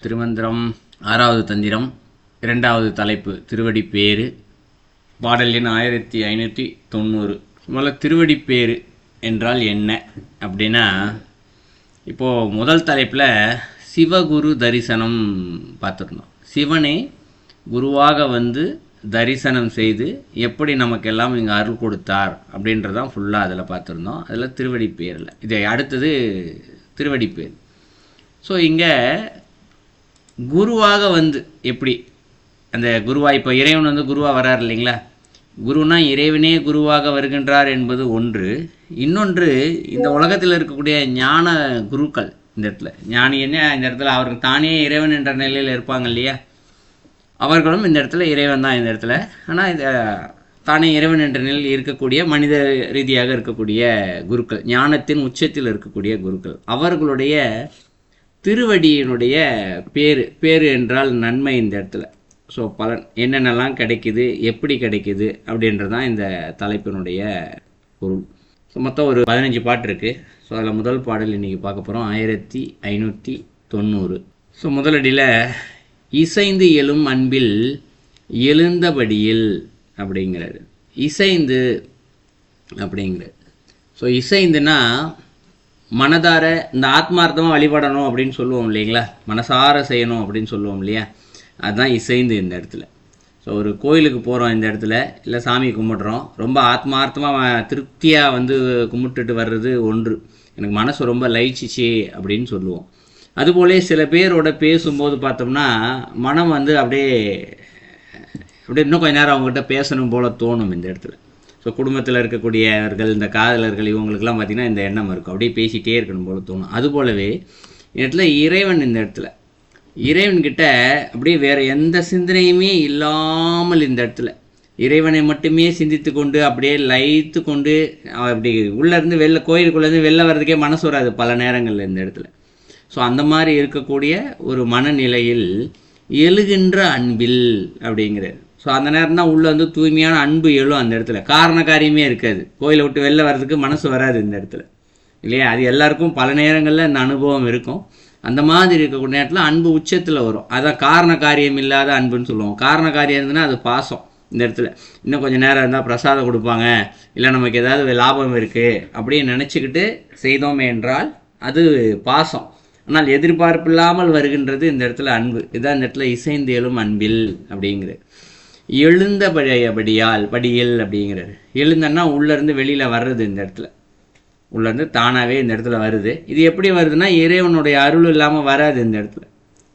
திருமந்திரம் 6வது தந்திரம் 2வது தலைப்பு திருவடிப்பேறு. பாடல் எண் 1590. முதல்ல திருவடிப்பேறு என்றால் என்ன அப்படின்னா, இப்போது முதல் தலைப்பில் சிவகுரு தரிசனம் பார்த்துருந்தோம். சிவனே குருவாக வந்து தரிசனம் செய்து எப்படி நமக்கெல்லாம் இங்கே அருள் கொடுத்தார் அப்படின்றதான் ஃபுல்லாக அதில் பார்த்துருந்தோம். அதில் திருவடிப்பேரில் இதை அடுத்தது திருவடிப்பேர். ஸோ இங்கே குருவாக வந்து எப்படி அந்த குருவாக இப்போ இறைவன் வந்து குருவாக வரார் இல்லைங்களா? குருனா இறைவனே குருவாக வருகின்றார் என்பது ஒன்று. இன்னொன்று, இந்த உலகத்தில் இருக்கக்கூடிய ஞான குருக்கள், இந்த இடத்துல ஞானி என்ன, இந்த இடத்துல அவருக்கு தானே இறைவன் என்ற நிலையில் இருப்பாங்க இல்லையா, அவர்களும் இந்த இடத்துல இறைவன் தான் இந்த இடத்துல. ஆனால் இந்த தானே இறைவன் என்ற நிலையில் இருக்கக்கூடிய மனித ரீதியாக இருக்கக்கூடிய குருக்கள், ஞானத்தின் உச்சத்தில் இருக்கக்கூடிய குருக்கள், அவர்களுடைய திருவடியினுடைய பேரு என்றால் நன்மை இந்த இடத்துல. ஸோ பலன் என்னென்னலாம் கிடைக்குது, எப்படி கிடைக்குது அப்படின்றதான் இந்த தலைப்பினுடைய பொருள். ஸோ மொத்தம் ஒரு 15 பாட்டு இருக்குது. ஸோ அதில் முதல் பாடல் இன்றைக்கி பார்க்க போகிறோம், 1590. ஸோ முதலடியில் இசைந்து எழும் அன்பில் எழுந்தபடியில் அப்படிங்கிறாரு. இசைந்து அப்படிங்கிறாரு. ஸோ இசைந்துன்னா மனதார இந்த ஆத்மார்த்தமாக வழிபடணும் அப்படின்னு சொல்லுவோம் இல்லைங்களா, மனசார செய்யணும் அப்படின்னு சொல்லுவோம் இல்லையா, அதுதான் இசைந்து இந்த இடத்துல. ஸோ ஒரு கோயிலுக்கு போகிறோம், இந்த இடத்துல இல்லை சாமி கும்பிட்றோம், ரொம்ப ஆத்மார்த்தமாக திருப்தியாக வந்து கும்பிட்டுட்டு வர்றது ஒன்று, எனக்கு மனசு ரொம்ப லயிச்சிச்சு அப்படின்னு சொல்லுவோம். அதுபோலே சில பேரோட பேசும்போது பார்த்தோம்னா மனம் வந்து அப்படியே இன்னும் கொஞ்ச நேரம் அவங்ககிட்ட பேசணும் போல் தோணும் இந்த இடத்துல. ஸோ குடும்பத்தில் இருக்கக்கூடியவர்கள், இந்த காதலர்கள், இவங்களுக்கெல்லாம் பார்த்திங்கன்னா இந்த எண்ணம் இருக்கும், அப்படியே பேசிகிட்டே இருக்கணும் போல் தோணும். அதுபோலவே இந்த இடத்துல இறைவன், இந்த இடத்துல இறைவன்கிட்ட அப்படியே வேறு எந்த சிந்தனையுமே இல்லாமல் இந்த இடத்துல இறைவனை மட்டுமே சிந்தித்து கொண்டு அப்படியே லயித்து கொண்டு அப்படி உள்ளேருந்து கோயிலுக்குள்ளேருந்து வெளில வர்றதுக்கே மனசு வராது பல நேரங்களில் இந்த இடத்துல. ஸோ அந்த மாதிரி இருக்கக்கூடிய ஒரு மனநிலையில் எழுகின்ற அன்பில் அப்படிங்கிறது. ஸோ அந்த நேரம் தான் உள்ளே வந்து தூய்மையான அன்பு எழும் அந்த இடத்துல. காரண காரியமே இருக்காது, கோயிலை விட்டு வெளில வர்றதுக்கு மனசு வராது இந்த இடத்துல இல்லையா. அது எல்லாருக்கும் பல நேரங்களில் இந்த அனுபவம் இருக்கும். அந்த மாதிரி இருக்கக்கூடிய நேரத்தில் அன்பு உச்சத்தில் வரும். அதான் காரண காரியம் இல்லாத அன்புன்னு சொல்லுவோம். காரண காரியம் இருந்ததுன்னா அது பாசம் இந்த இடத்துல. இன்னும் கொஞ்சம் நேரம் இருந்தால் பிரசாதம் கொடுப்பாங்க, இல்லை நமக்கு ஏதாவது லாபம் இருக்குது அப்படின்னு நினச்சிக்கிட்டு செய்தோமே என்றால் அது பாசம். ஆனால் எதிர்பார்ப்பு இல்லாமல் வருகின்றது இந்த இடத்துல அன்பு. இதுதான் இந்த இடத்துல இசைந்து எழும் அன்பில் அப்படிங்கிறது. எழுந்த படியில் அப்படிங்கிறது. எழுந்தன்னா உள்ளேருந்து வெளியில் வர்றது இந்த இடத்துல, உள்ளேருந்து தானாகவே இந்த இடத்துல வருது. இது எப்படி வருதுன்னா இறைவனுடைய அருள் இல்லாமல் வராது இந்த இடத்துல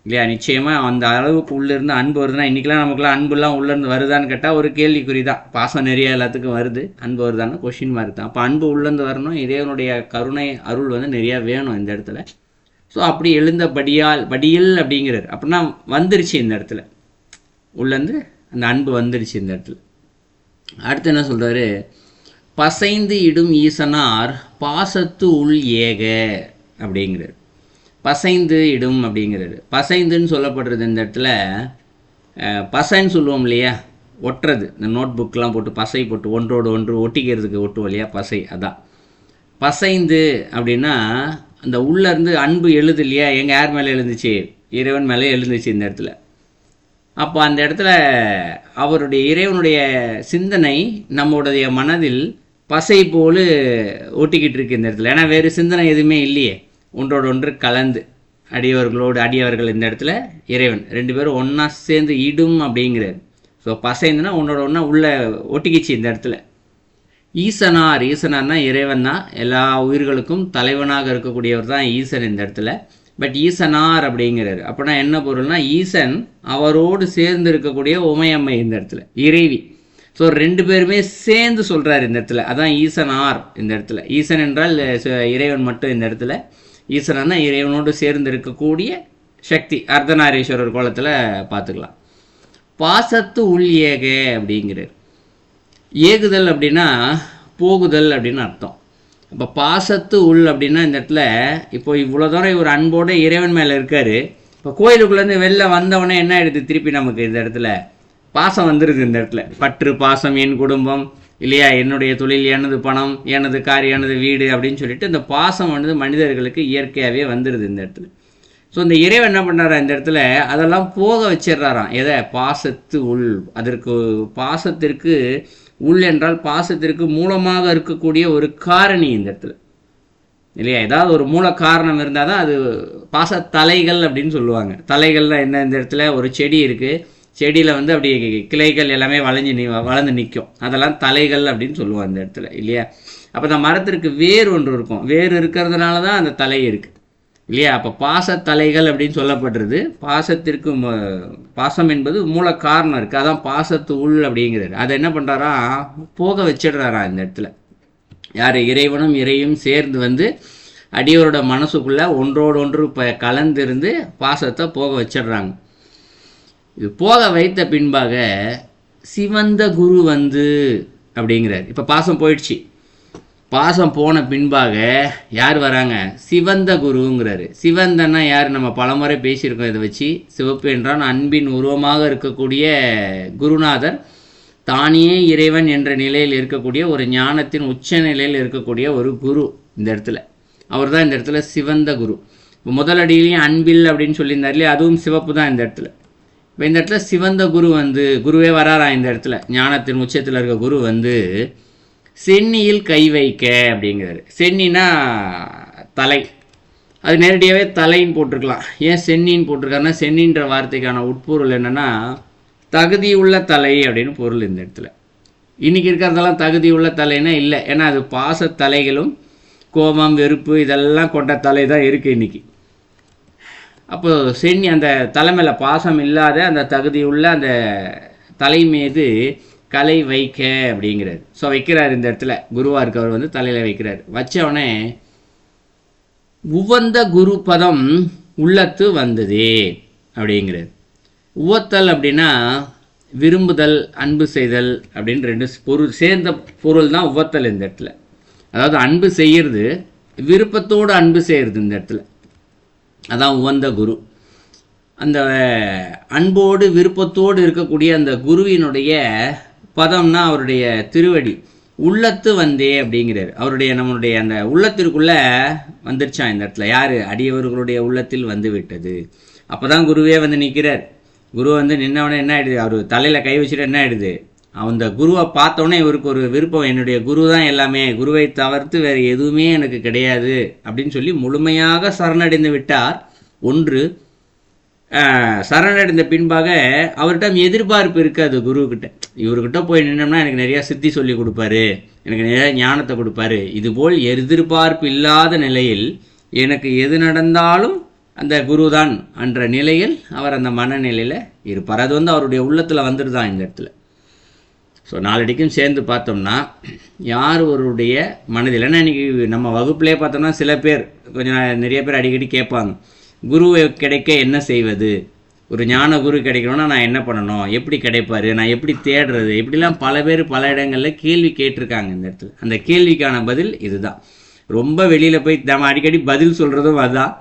இல்லையா. நிச்சயமாக அந்த அளவுக்கு உள்ளேருந்து அன்பு வருதுன்னா, இன்றைக்கெலாம் நமக்குலாம் அன்புலாம் உள்ளேருந்து வருதான்னு கேட்டால் ஒரு கேள்விக்குறி தான். பாசம் நிறைய எல்லாத்துக்கும் வருது, அன்பு வருதான்னு கொஷின் மார்க் தான். அப்போ அன்பு உள்ளேருந்து வரணும், இறைவனுடைய கருணை அருள் வந்து நிறையா வேணும் இந்த இடத்துல. ஸோ அப்படி எழுந்த படியில் அப்படிங்கிறார். அப்படின்னா வந்துருச்சு இந்த இடத்துல, உள்ளேருந்து அந்த அன்பு வந்துருச்சு இந்த இடத்துல. அடுத்து என்ன சொல்கிறாரு, பசைந்து இடும் ஈசனார் பாசத்து உள் ஏக அப்படிங்கிறார். பசைந்து இடும் அப்படிங்கிறாரு. பசைந்துன்னு சொல்லப்படுறது இந்த இடத்துல பசைன்னு சொல்லுவோம் இல்லையா, ஒட்டுறது. இந்த நோட் புக்கெலாம் போட்டு பசை போட்டு ஒன்றோடு ஒன்று ஒட்டிக்கிறதுக்கு ஒட்டுவோம் இல்லையா, பசை. அதான் பசைந்து அப்படின்னா அந்த உள்ளேருந்து அன்பு எழுது இல்லையா. எங்கள் யார் மேலே எழுந்துச்சு, இறைவன் மேலே எழுந்துச்சு இந்த இடத்துல. அப்போ அந்த இடத்துல அவருடைய இறைவனுடைய சிந்தனை நம்முடைய மனதில் பசை போல் ஒட்டிக்கிட்டு இருக்கு இந்த இடத்துல. ஏன்னா வேறு சிந்தனை எதுவுமே இல்லையே, ஒன்றோடு ஒன்று கலந்து அடியவர்கள் இந்த இடத்துல இறைவன் 2 பேரும் ஒன்றா சேர்ந்து இடும் அப்படிங்கிறார். ஸோ பசைந்துன்னா ஒன்றோட ஒன்றா உள்ளே ஒட்டிக்கிச்சு இந்த இடத்துல. ஈசனார்னா இறைவன் தான், எல்லா உயிர்களுக்கும் தலைவனாக இருக்கக்கூடியவர் தான் ஈசன் இந்த இடத்துல. பட் ஈசனார் அப்படிங்கிறாரு. அப்படின்னா என்ன பொருள்னா, ஈசன் அவரோடு சேர்ந்து இருக்கக்கூடிய உமையம்மை இந்த இடத்துல இறைவி. ஸோ 2 பேருமே சேர்ந்து சொல்கிறார் இந்த இடத்துல. அதான் ஈசனார் இந்த இடத்துல. ஈசன் என்றால் இறைவன் மட்டும் இந்த இடத்துல. ஈசனா இறைவனோடு சேர்ந்து இருக்கக்கூடிய சக்தி. அர்த்தநாரீஸ்வரர் கோலத்தில் பார்த்துக்கலாம். பாசத்து உள் ஏக அப்படிங்கிறார். ஏகுதல் அப்படின்னா போகுதல் அப்படின்னு அர்த்தம். அப்போ பாசத்து உள் அப்படின்னா இந்த இடத்துல இப்போ இவ்வளோ தூரம் ஒரு அன்போடு இறைவன் மேலே இருக்கார். இப்போ கோயிலுக்குள்ளேருந்து வெளில வந்தவொடனே என்ன ஆகிடுது, திருப்பி நமக்கு இந்த இடத்துல பாசம் வந்துடுது இந்த இடத்துல. பற்று பாசம், என் குடும்பம் இல்லையா, என்னுடைய தொழில், எனது பணம், எனது கார், எனது வீடு அப்படின்னு சொல்லிட்டு இந்த பாசம் வந்து மனிதர்களுக்கு இயற்கையாகவே வந்துடுது இந்த இடத்துல. ஸோ இந்த இறைவன் என்ன பண்ணாரா இந்த இடத்துல அதெல்லாம் போக வச்சிடுறாராம். எதை? பாசத்து உள். அதற்கு பாசத்திற்கு உள் என்றால் பாசத்திற்கு மூலமாக இருக்கக்கூடிய ஒரு காரணி இந்த இடத்துல இல்லையா? ஏதாவது ஒரு மூல காரணம் இருந்தால் தான் அது பாச தலைகள் அப்படின்னு சொல்லுவாங்க. தலைகள்லாம் என்ன? இந்த இடத்துல ஒரு செடி இருக்குது, செடியில் வந்து அப்படி கிளைகள் எல்லாமே வளர்ந்து நிற்கும், அதெல்லாம் தலைகள் அப்படின்னு சொல்லுவாங்க இந்த இடத்துல இல்லையா? அப்போ அந்த மரத்திற்கு வேர் ஒன்று இருக்கும், வேர் இருக்கிறதுனால தான் அந்த தலை இருக்குது இல்லையா? அப்போ பாசத்தலைகள் அப்படின்னு சொல்லப்படுறது. பாசத்திற்கு பாசம் என்பது மூல காரணம் இருக்குது, அதான் பாசத்து உள் அப்படிங்கிறாரு. அதை என்ன பண்ணுறாரா? போக வச்சிடுறாரா இந்த இடத்துல. யார்? இறைவனும் இறையும் சேர்ந்து வந்து அடியோரோட மனசுக்குள்ளே ஒன்றோடு ஒன்று கலந்திருந்து பாசத்தை போக வச்சிடுறாங்க. இது போக வைத்த பின்பாக சிவந்த குரு வந்து அப்படிங்கிறார். இப்போ பாசம் போயிடுச்சு, பாசம் போன பின்பாக யார் வராங்க? சிவந்த குருங்கிறாரு. சிவந்தன்னா யார்? நம்ம பலமுறை பேசியிருக்கோம் இதை வச்சு. சிவப்பு என்றால் அன்பின் உருவமாக இருக்கக்கூடிய குருநாதர், தானே இறைவன் என்ற நிலையில் இருக்கக்கூடிய ஒரு ஞானத்தின் உச்ச நிலையில் இருக்கக்கூடிய ஒரு குரு இந்த இடத்துல. அவர் தான் இந்த இடத்துல சிவந்த குரு. இப்போ முதலடியிலையும் அன்பில் அப்படின்னு சொல்லியிருந்தார் இல்லையா? அதுவும் சிவப்பு தான் இந்த இடத்துல. இப்போ இந்த இடத்துல சிவந்த குரு வந்து குருவே வராரா இந்த இடத்துல? ஞானத்தின் உச்சத்தில் இருக்க குரு வந்து சென்னியில் கை வைக்க அப்படிங்கிறாரு. சென்னினா தலை, அது நேரடியாகவே தலைன்னு போட்டிருக்கலாம். ஏன் சென்னின்னு போட்டிருக்காருன்னா, சென்னின்ற வார்த்தைக்கான உட்பொருள் என்னென்னா தகுதியுள்ள தலை அப்படின்னு பொருள் இந்த இடத்துல. இன்றைக்கி இருக்கிறதெல்லாம் தகுதியுள்ள தலைன்னா இல்லை, ஏன்னா அது பாச தலைகளும் கோபம் வெறுப்பு இதெல்லாம் கொண்ட தலை தான் இருக்குது இன்றைக்கி. அப்போது சென்னி அந்த தலைமையில் பாசம் இல்லாத அந்த தகுதியுள்ள அந்த தலை மீது கலை வைக்க அப்படிங்கிறார். ஸோ வைக்கிறார் இந்த இடத்துல. குருவாக இருக்கவர் வந்து தலையில் வைக்கிறார். வச்சவனே உவந்த குரு பதம் உள்ளத்து வந்ததே அப்படிங்கிறார். உவத்தல் அப்படின்னா விரும்புதல், அன்பு செய்தல் அப்படின்னு ரெண்டு பொருள் சேர்ந்த பொருள் தான் உவத்தல் இந்த இடத்துல. அதாவது அன்பு செய்கிறது, விருப்பத்தோடு அன்பு செய்கிறது இந்த இடத்துல, அதான் உவந்த குரு. அந்த அன்போடு விருப்பத்தோடு இருக்கக்கூடிய அந்த குருவினுடைய பதம்னா அவருடைய திருவடி. உள்ளத்து வந்தே அப்படிங்கிறார். அவருடைய நம்மளுடைய அந்த உள்ளத்திற்குள்ளே வந்துருச்சான் இந்த இடத்துல. யார்? அடியவர்களுடைய உள்ளத்தில் வந்து விட்டது. அப்போ தான் குருவே வந்து நிற்கிறார். குரு வந்து நின்னவனே என்ன ஆகிடுது? அவர் தலையில் கை வச்சுட்டு என்ன ஆகிடுது? அந்த குருவை பார்த்தோன்னே இவருக்கு ஒரு விருப்பம், என்னுடைய குரு தான் எல்லாமே, குருவை தவிர்த்து வேறு எதுவுமே எனக்கு கிடையாது அப்படின்னு சொல்லி முழுமையாக சரணடைந்து விட்டார். ஒன்று, சரணடைந்த பின்பாக அவர்கிட்ட எதிர்பார்ப்பு இருக்காது குருக்கிட்ட. இவர்கிட்ட போய் நின்னோம்னா எனக்கு நிறையா சித்தி சொல்லி கொடுப்பாரு, எனக்கு நிறையா ஞானத்தை கொடுப்பாரு, இதுபோல் எதிர்பார்ப்பு இல்லாத நிலையில் எனக்கு எது நடந்தாலும் அந்த குரு தான் என்ற நிலையில் அவர் அந்த மனநிலையில் இருப்பார். அது வந்து அவருடைய உள்ளத்தில் வந்துடுதான் இந்த இடத்துல. ஸோ நாளடிக்கும் சேர்ந்து பார்த்தோம்னா யார் ஒருடைய மனதில், ஏன்னா இன்றைக்கி நம்ம வகுப்புலேயே பார்த்தோம்னா சில பேர் கொஞ்சம் நிறைய பேர் அடிக்கடி கேட்பாங்க, குருவை கிடைக்க என்ன செய்வது, ஒரு ஞான குரு கிடைக்கணும்னா நான் என்ன பண்ணணும், எப்படி கிடைப்பாரு, நான் எப்படி தேடுறது, இப்படிலாம் பல பேர் பல இடங்களில் கேள்வி கேட்டிருக்காங்க இந்த இடத்துல. அந்த கேள்விக்கான பதில் இதுதான். ரொம்ப வெளியில் போய் நம்ம அடிக்கடி பதில் சொல்கிறதும் அதுதான்.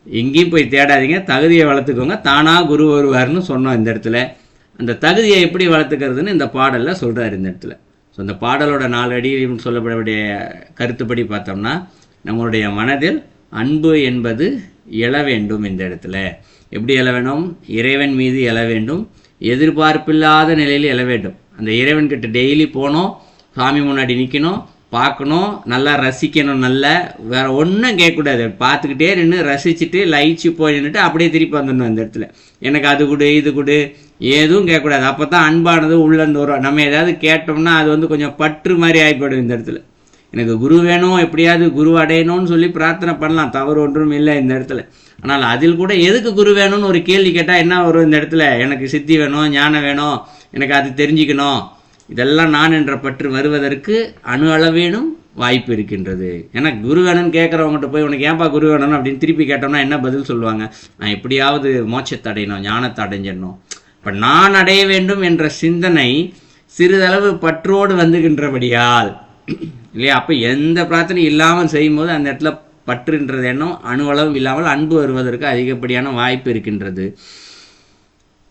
எங்கேயும் போய் தேடாதீங்க, தகுதியை வளர்த்துக்கோங்க, தானாக குரு வருவார்னு சொன்னோம் இந்த இடத்துல. அந்த தகுதியை எப்படி வளர்த்துக்கிறதுன்னு இந்த பாடலில் சொல்கிறார் இந்த இடத்துல. ஸோ இந்த பாடலோட 4 அடியும் சொல்லப்படக்கூடிய கருத்துப்படி பார்த்தோம்னா நம்மளுடைய மனதில் அன்பு என்பது எழ வேண்டும். இந்த இடத்துல எப்படி எழ வேணும்? இறைவன் மீது எழ வேண்டும், எதிர்பார்ப்பில்லாத நிலையில் எழ வேண்டும். அந்த இறைவன்கிட்ட டெய்லி போகணும், சாமி முன்னாடி நிற்கணும், பார்க்கணும், நல்லா ரசிக்கணும், நல்லா வேறு ஒன்றும் கேட்கக்கூடாது. பார்த்துக்கிட்டே நின்று ரசிச்சுட்டு லயிச்சு போய் நின்றுட்டு அப்படியே திருப்பி வந்துடணும் இந்த இடத்துல. எனக்கு அது கொடு இது கொடு எதுவும் கேட்கக்கூடாது. அப்போ தான் அன்பானது உள்ளேருந்து வரும். நம்ம ஏதாவது கேட்டோம்னா அது வந்து கொஞ்சம் பற்று மாதிரி ஆகிப்படும் இந்த இடத்துல. எனக்கு குரு வேணும், எப்படியாவது குரு அடையணும்னு சொல்லி பிரார்த்தனை பண்ணலாம், தவறு ஒன்றும் இல்லை இந்த இடத்துல. ஆனால் அதில் கூட எதுக்கு குரு வேணும்னு ஒரு கேள்வி கேட்டால் என்ன வரும் இந்த இடத்துல? எனக்கு சித்தி வேணும், ஞானம் வேணும், எனக்கு அது தெரிஞ்சுக்கணும், இதெல்லாம் நான் என்ற பற்று வருவதற்கு அணு அளவேனும் வாய்ப்பு இருக்கின்றது. ஏன்னா குரு வேணும்னு கேட்குறவங்ககிட்ட போய் உனக்கு ஏன்பா குரு வேணும்னு அப்படின்னு திருப்பி கேட்டோம்னா என்ன பதில் சொல்லுவாங்க? நான் எப்படியாவது மோட்சத்தை அடையணும், ஞானத்தை அடைஞ்சிடணும். இப்போ நான் அடைய வேண்டும் என்ற சிந்தனை சிறிதளவு பற்றோடு வந்துகின்றபடியால் இல்லையா? அப்போ எந்த பிரார்த்தனையும் இல்லாமல் செய்யும்போது அந்த இடத்துல பற்றுன்றது எண்ணம் அணுவளவும் இல்லாமல் அன்பு வருவதற்கு அதிகப்படியான வாய்ப்பு இருக்கின்றது.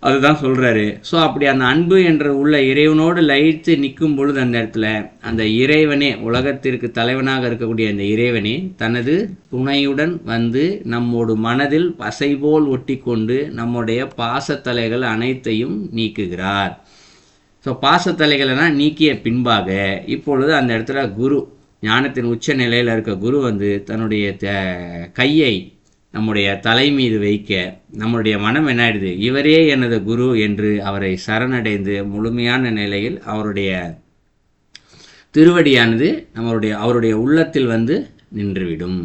அதுதான் சொல்கிறாரு. ஸோ அப்படி அந்த அன்பு என்ற உள்ள இறைவனோடு லயித்து நிற்கும் பொழுது அந்த இடத்துல அந்த இறைவனே, உலகத்திற்கு தலைவனாக இருக்கக்கூடிய அந்த இறைவனே தனது துணையுடன் வந்து நம்மோடு மனதில் பசை போல் ஒட்டி கொண்டு நம்முடைய பாசத்தலைகள் அனைத்தையும் நீக்குகிறார். ஸோ பாசத்தலைகளெல்லாம் நீக்கிய பின்பாக இப்பொழுது அந்த இடத்துல குரு, ஞானத்தின் உச்ச நிலையில் இருக்க குரு வந்து தன்னுடைய கையை நம்முடைய தலை மீது வைக்க நம்முடைய மனம் என்ன ஆயிடுது, இவரே எனது குரு என்று அவரை சரணடைந்து முழுமையான நிலையில் அவருடைய திருவடியானது அவருடைய உள்ளத்தில் வந்து நின்றுவிடும்.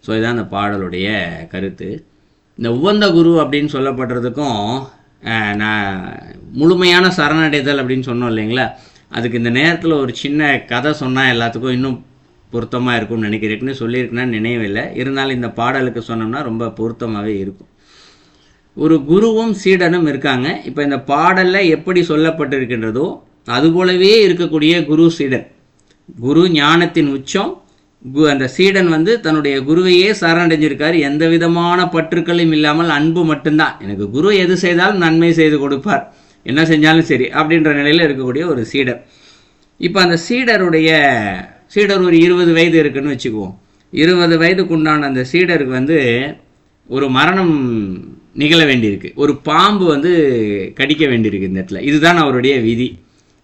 ஸோ இதுதான் அந்த பாடலுடைய கருத்து. இந்த உவந்த குரு அப்படின்னு சொல்லப்படுறதுக்கும் நான் முழுமையான சரணடைதல் அப்படின்னு சொன்னோம் இல்லைங்களா, அதுக்கு இந்த நேரத்தில் ஒரு சின்ன கதை சொன்னால் எல்லாத்துக்கும் இன்னும் பொருத்தமாக இருக்கும்னு நினைக்கிறேன்னு சொல்லியிருக்குன்னா நினைவில்லை. இருந்தாலும் இந்த பாடலுக்கு சொன்னோம்னா ரொம்ப பொருத்தமாகவே இருக்கும். ஒரு குருவும் சீடனும் இருக்காங்க. இப்போ இந்த பாடலில் எப்படி சொல்லப்பட்டிருக்கின்றதோ அதுபோலவே இருக்கக்கூடிய குரு சீடன். குரு ஞானத்தின் உச்சம், அந்த சீடன் வந்து தன்னுடைய குருவையே சரணடைஞ்சிருக்காரு. எந்த விதமான பற்றுக்களும் இல்லாமல் அன்பு மட்டும்தான். எனக்கு குரு எது செய்தாலும் நன்மை செய்து கொடுப்பார், என்ன செஞ்சாலும் சரி அப்படின்ற நிலையில் இருக்கக்கூடிய ஒரு சீடர். இப்போ அந்த சீடர் ஒரு 20 வயது இருக்குன்னு வச்சுக்குவோம். 20 வயதுக்கு உண்டான அந்த சீடருக்கு வந்து ஒரு மரணம் நிகழ வேண்டியிருக்கு. ஒரு பாம்பு வந்து கடிக்க வேண்டியிருக்கு இந்த இடத்துல. இதுதான் அவருடைய விதி.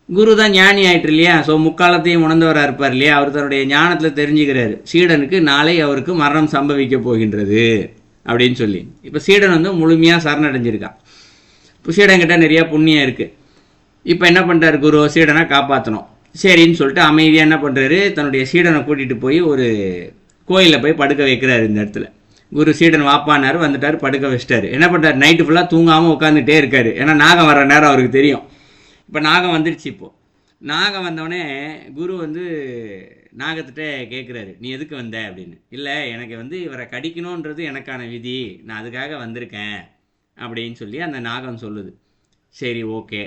குரு தான் ஞானி ஆயிட்டு இல்லையா, ஸோ முக்காலத்தையும் உணர்ந்தவராக இருப்பார் இல்லையா, அவர் தன்னுடைய ஞானத்தில் தெரிஞ்சுக்கிறாரு சீடனுக்கு நாளை அவருக்கு மரணம் சம்பவிக்க போகின்றது அப்படின்னு சொல்லி. இப்போ சீடன் வந்து முழுமையாக சரணடைஞ்சிருக்கான். இப்போ சீடன்கிட்ட நிறையா புண்ணியம் இருக்குது. இப்போ என்ன பண்ணுறாரு குரு, சீடனை காப்பாற்றணும் சரின்னு சொல்லிட்டு அமைதியாக என்ன பண்ணுறாரு, தன்னுடைய சீடனை கூட்டிகிட்டு போய் ஒரு கோயிலில் போய் படுக்க வைக்கிறாரு. இந்த இடத்துல குரு சீடன் வாப்பானார், வந்துட்டார், படுக்க வச்சிட்டாரு. என்ன பண்ணுறாரு, நைட்டு ஃபுல்லாக தூங்காமல் உட்காந்துட்டே இருக்காரு. ஏன்னா நாகம் வர்ற நேரம் அவருக்கு தெரியும். இப்போ நாகம் வந்துடுச்சு. இப்போது நாகம் வந்தோடனே குரு வந்து நாகத்திட்ட கேட்குறாரு, நீ எதுக்கு வந்த அப்படின்னு. இல்லை, எனக்கு வந்து இவரை கடிக்கணுன்றது எனக்கான விதி, நான் அதுக்காக வந்திருக்கேன் அப்படின்னு சொல்லி அந்த நாகம் சொல்லுது. சரி, ஓகே,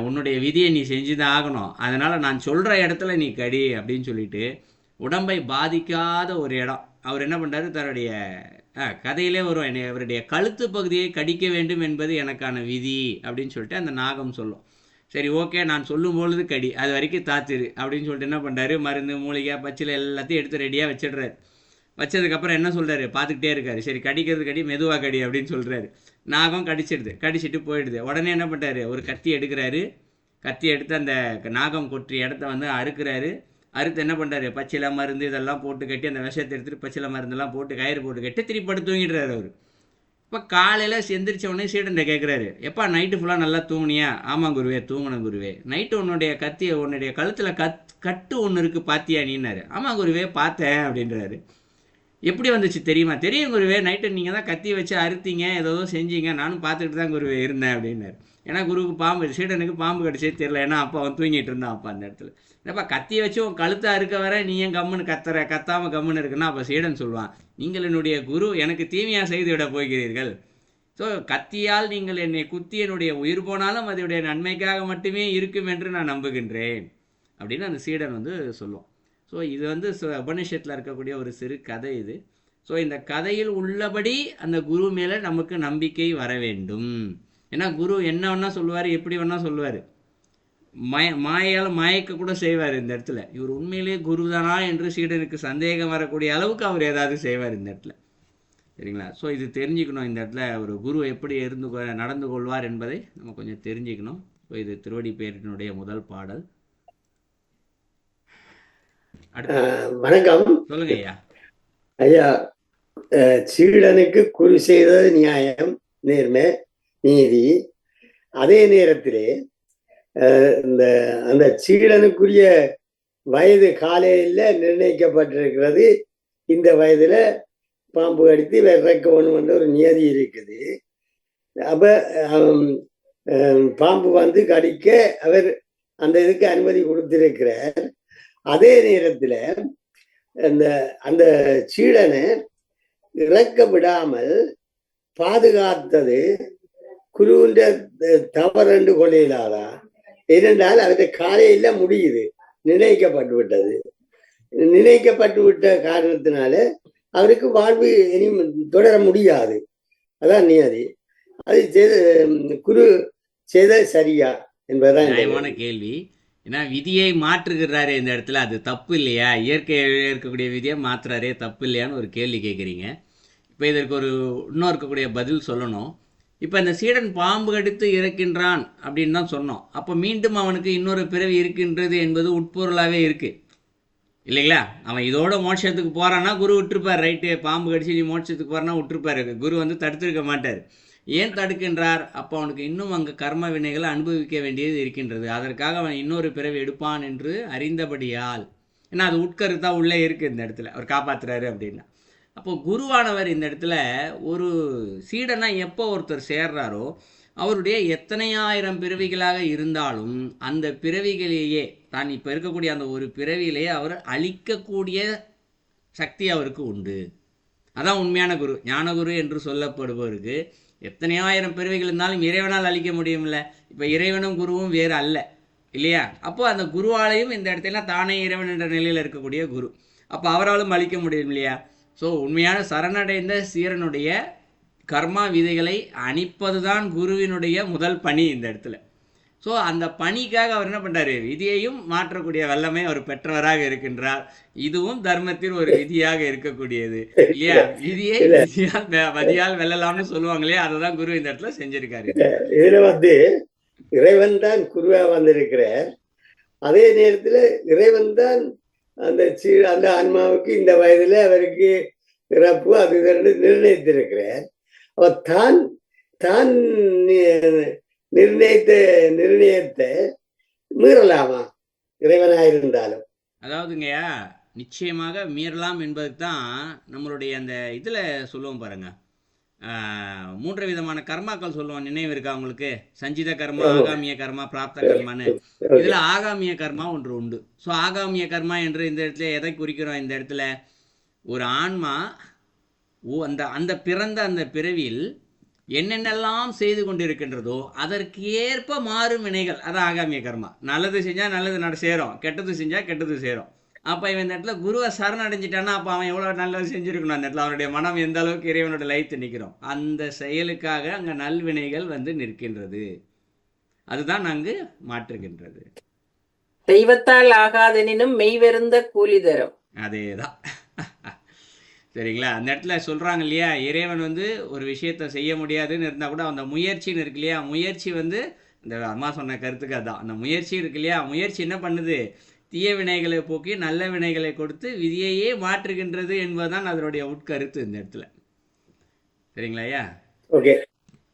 உன்னுடைய விதியை நீ செஞ்சு தான் ஆகணும், அதனால் நான் சொல்கிற இடத்துல நீ கடி அப்படின்னு சொல்லிட்டு உடம்பை பாதிக்காத ஒரு இடம் அவர் என்ன பண்ணுறாரு, தன்னுடைய கதையிலே வரும், அவருடைய கழுத்து பகுதியை கடிக்க வேண்டும் என்பது எனக்கான விதி அப்படின்னு சொல்லிட்டு அந்த நாகம் சொல்லும். சரி, ஓகே, நான் சொல்லும் பொழுது கடி, அது வரைக்கும் தாத்திரு அப்படின்னு சொல்லிட்டு என்ன பண்ணுறாரு, மருந்து மூலிகை பச்சிலை எல்லாத்தையும் எடுத்து ரெடியாக வச்சிடுறாரு. வச்சதுக்கப்புறம் என்ன சொல்கிறாரு, பார்த்துக்கிட்டே இருக்காரு. சரி, கடிக்கிறது கடி, மெதுவாக கடி அப்படின்னு சொல்கிறாரு. நாகம் கடிச்சிட்டு போயிடுது. உடனே என்ன பண்ணுறாரு, ஒரு கத்தி எடுக்கிறாரு. கத்தி எடுத்து அந்த நாகம் கொற்றிய இடத்த வந்து அறுக்கிறாரு. அறுத்து என்ன பண்ணுறாரு, பச்சிலை மருந்து இதெல்லாம் போட்டு கட்டி, அந்த விஷத்தை எடுத்துகிட்டு பச்சிலை மருந்தெல்லாம் போட்டு கயிறு போட்டு கட்டி திருப்பி படுத்து தூங்கிடுறாரு அவர். இப்போ காலையில் எந்திரிச்ச உடனே சீடன்ட்ட கேட்குறாரு, எப்பா நைட்டு ஃபுல்லாக நல்லா தூங்குனியா? ஆமாம் குருவே, தூங்கினேன் குருவே. நைட்டு உன்னுடைய கழுத்தில் கட்டு ஒன்று இருக்குது பாத்தியா நீன்னாரு. ஆமாம் குருவே, பார்த்தேன் அப்படின்றாரு. எப்படி வந்துச்சு தெரியுமா? தெரியும் குருவே, நைட்டு நீங்கள் தான் கத்தி வச்சு அறுத்தீங்க, ஏதோ செஞ்சீங்க, நானும் பார்த்துக்கிட்டு தான் குருவே இருந்தேன் அப்படின்னாரு. ஏன்னா குருவுக்கு சீடனுக்கு பாம்பு கடிச்சே தெரியல, ஏன்னா அப்பா அவன் தூங்கிட்டு இருந்தான். அப்பா அந்த இடத்துல என்னப்பா கத்தியை வச்சு உன் கழுத்தை அறுக்க வர நீ ஏன் கம்முன்னு கத்தாமல் கம்முன்னு இருக்குன்னா அப்போ சீடன் சொல்லுவான், நீங்கள் என்னுடைய குரு, எனக்கு தீமையாக செய்து விட போகிறீர்கள். ஸோ கத்தியால் நீங்கள் என்னை குத்தி என்னுடைய உயிர் போனாலும் அதனுடைய நன்மைக்காக மட்டுமே இருக்கும் என்று நான் நம்புகின்றேன் அப்படின்னு அந்த சீடன் வந்து சொல்லுவோம். ஸோ இது வந்து உபனிஷத்தில் இருக்கக்கூடிய ஒரு சிறு கதை இது. ஸோ இந்த கதையில் உள்ளபடி அந்த குரு மேலே நமக்கு நம்பிக்கை வர வேண்டும். ஏன்னா குரு என்ன வேணா சொல்லுவார், எப்படி வேணா சொல்லுவார், மாயால் மயக்க கூட செய்வார். இந்த இடத்துல இவர் உண்மையிலேயே குரு தானா என்று சீடனுக்கு சந்தேகம் வரக்கூடிய அளவுக்கு அவர் ஏதாவது செய்வார் இந்த இடத்துல. சரிங்களா? ஸோ இது தெரிஞ்சுக்கணும். இந்த இடத்துல ஒரு குரு எப்படி நடந்து கொள்வார் என்பதை நம்ம கொஞ்சம் தெரிஞ்சுக்கணும். ஸோ இது திருவடி பேரினுடைய முதல் பாடல். வணக்கம். சொல்லுங்க ஐயா. ஐயா, சீடனுக்கு குரு செய்தது நியாயம், நேர்மை, நீதி. அதே நேரத்திலே அந்த சீடனுக்குரிய வயது காலையில் நிர்ணயிக்கப்பட்டிருக்கிறது. இந்த வயதுல பாம்பு கடித்து இறக்கணும் என்ற ஒரு நியதி இருக்குது. அப்ப பாம்பு வந்து கடிக்க அவர் அந்த இதுக்கு அனுமதி கொடுத்திருக்கிறார். அதே நேரத்துல அந்த சீடனை இறக்க விடாமல் பாதுகாத்தது குருவின்ற தவறு கொள்ளையிலாதா? ஏனென்றால் அவருடைய காலையில முடியுது, நிர்ணயிக்கப்பட்டு விட்டது. நிர்ணயிக்கப்பட்டு விட்ட காரணத்தினால அவருக்கு வாழ்வு இனியும் தொடர முடியாது. அதான் நியதி. அது குரு செய்த சரியா என்பதுதான் நியாயமான கேள்வி. ஏன்னா விதியை மாற்றுகிறாரு இந்த இடத்துல, அது தப்பு இல்லையா? இயற்கையில் இருக்கக்கூடிய விதியை மாற்றுறாரே, தப்பு இல்லையான்னு ஒரு கேள்வி கேட்குறீங்க. இப்போ இதற்கு இன்னும் இருக்கக்கூடிய பதில் சொல்லணும். இப்போ இந்த சீடன் பாம்பு கடித்து இறக்கின்றான் அப்படின்னு தான் சொன்னோம். அப்போ மீண்டும் அவனுக்கு இன்னொரு பிறவி இருக்கின்றது என்பது உட்பொருளாகவே இருக்குது இல்லைங்களா? அவன் இதோட மோட்சத்துக்கு போகிறான்னா குரு விட்டுருப்பார். ரைட்டு, பாம்பு கடிச்சு நீ மோட்சத்துக்கு போகிறான்னா விட்டுருப்பாரு. குரு வந்து தடுத்திருக்க மாட்டார். ஏன் தடுக்கின்றார்? அப்போ அவனுக்கு இன்னும் அங்கே கர்ம வினைகளை அனுபவிக்க வேண்டியது இருக்கின்றது. அதற்காக அவன் இன்னொரு பிறவி எடுப்பான் என்று அறிந்தபடியால், ஏன்னா அது உட்கருத்தாக உள்ளே இருக்குது இந்த இடத்துல, அவர் காப்பாற்றுறாரு அப்படின்னா. அப்போ குருவானவர் இந்த இடத்துல ஒரு சீடனா எப்போ ஒருத்தர் சேர்றாரோ அவருடைய எத்தனையாயிரம் பிறவிகளாக இருந்தாலும் அந்த பிறவிகளையே தான் இப்போ இருக்கக்கூடிய அந்த ஒரு பிறவியிலேயே அவர் அழிக்கக்கூடிய சக்தி அவருக்கு உண்டு. அதான் உண்மையான குரு. ஞானகுரு என்று சொல்லப்படுபவருக்கு எத்தனையாயிரம் பிறவிகள் இருந்தாலும் இறைவனால் அழிக்க முடியும்ல. இப்போ இறைவனும் குருவும் வேறு அல்ல இல்லையா? அப்போ அந்த குருவாலையும் இந்த இடத்துல தானே இறைவன் என்ற நிலையில் இருக்கக்கூடிய குரு, அப்போ அவராலும் அழிக்க முடியும் இல்லையா? ஸோ உண்மையான சரணடைந்த சீரனுடைய கர்மா விதைகளை அணிப்பது தான் குருவினுடைய முதல் பணி இந்த இடத்துல. ஸோ அந்த பணிக்காக அவர் என்ன பண்ணுறாரு? விதியையும் மாற்றக்கூடிய வல்லமை அவர் பெற்றவராக இருக்கின்றார். இதுவும் தர்மத்தில் ஒரு விதியாக இருக்கக்கூடியது இல்லையா? விதியை விதியால் வெல்லலாம்னு சொல்லுவாங்க இல்லையா? அதை தான் குரு இந்த இடத்துல செஞ்சிருக்காரு. இதுல வந்து இறைவன் தான் குருவா வந்திருக்கிறார். அதே நேரத்துல இறைவன் தான் அந்த ஆன்மாவுக்கு இந்த வயதுல அவருக்கு இறப்பு அது நிர்ணயித்திருக்கிறார். அவர் தான் தான் நிர்ணயத்தை மீறலாமா இறைவனாயிருந்தாலும்? அதாவதுங்கய்யா, நிச்சயமாக மீறலாம் என்பதுக்கு தான் நம்மளுடைய அந்த இதில் சொல்லுவோம் பாருங்க, 3 விதமான கர்மாக்கள் சொல்லுவோம். நினைவு இருக்கா உங்களுக்கு? சஞ்சித கர்மா, ஆகாமிய கர்மா, பிராப்த கர்மான்னு. இதில் ஆகாமிய கர்மா ஒன்று உண்டு. ஸோ ஆகாமிய கர்மா என்று இந்த இடத்துல எதை குறிக்கிறோம்? இந்த இடத்துல ஒரு ஆன்மா அந்த பிறந்த அந்த பிறவியில் என்னென்னலாம் செய்து கொண்டிருக்கின்றதோ அதற்கு ஏற்ப மாறும் வினைகள், அதான் ஆகாமிய கர்மா. நல்லது செஞ்சால் நல்லது சேரும், கெட்டது செஞ்சால் கெட்டது சேரும். அப்போ இவன் இந்த இடத்துல குருவை சரணடைஞ்சிட்டான்னா அப்போ அவன் எவ்வளோ நல்லது செஞ்சுருக்கணும். அந்த இடத்துல அவனுடைய மனம் எந்த அளவுக்கு இறைவனோட லைத்து நிற்கிறோம், அந்த செயலுக்காக அங்கே நல்வினைகள் வந்து நிற்கின்றது. அதுதான் அங்கு மாற்றுகின்றது. தெய்வத்தால் ஆகாதெனினும் மெய்வெருந்த கூலி தரும். அதேதான். சரிங்களா? அந்த இடத்துல சொல்கிறாங்க இல்லையா, இறைவன் வந்து ஒரு விஷயத்தை செய்ய முடியாதுன்னு இருந்தால் கூட அந்த முயற்சின்னு இருக்கு இல்லையா, முயற்சி வந்து இந்த அம்மா சொன்ன கருத்துக்கு அதான். அந்த முயற்சி இருக்கு இல்லையா, முயற்சி என்ன பண்ணுது? தீய வினைகளை போக்கி நல்ல வினைகளை கொடுத்து விதியையே மாற்றுகின்றது என்பதுதான் அதனுடைய உட்கருத்து இந்த இடத்துல. சரிங்களா ஐயா? ஓகே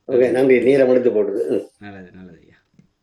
ஓகே, நன்றி. நீரை முடித்து போடுது. நல்லது நல்லது.